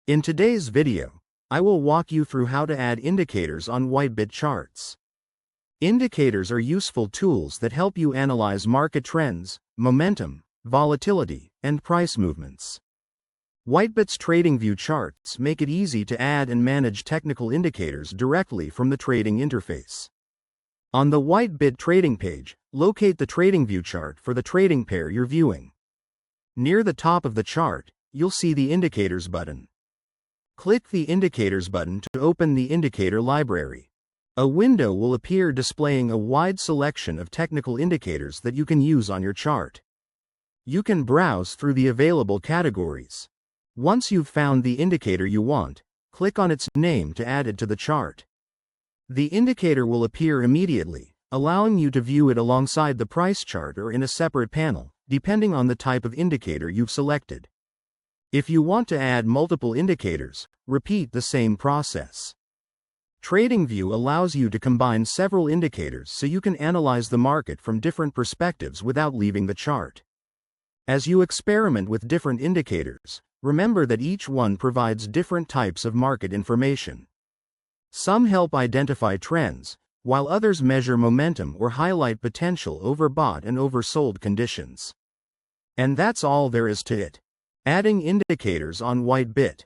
In today's video, I will walk you through how to add indicators on WhiteBIT charts. Indicators are useful tools that help you analyze market trends, momentum, volatility, and price movements. WhiteBIT's TradingView charts make it easy to add and manage technical indicators directly from the trading interface. On the WhiteBIT trading page, locate the TradingView chart for the trading pair you're viewing. Near the top of the chart, you'll see the Indicators button. Click the Indicators button to open the indicator library. A window will appear displaying a wide selection of technical indicators that you can use on your chart. You can browse through the available categories. Once you've found the indicator you want, click on its name to add it to the chart. The indicator will appear immediately, allowing you to view it alongside the price chart or in a separate panel, depending on the type of indicator you've selected. If you want to add multiple indicators, repeat the same process. TradingView allows you to combine several indicators so you can analyze the market from different perspectives without leaving the chart. As you experiment with different indicators, remember that each one provides different types of market information. Some help identify trends, while others measure momentum or highlight potential overbought and oversold conditions. And that's all there is to it. Adding indicators on WhiteBIT.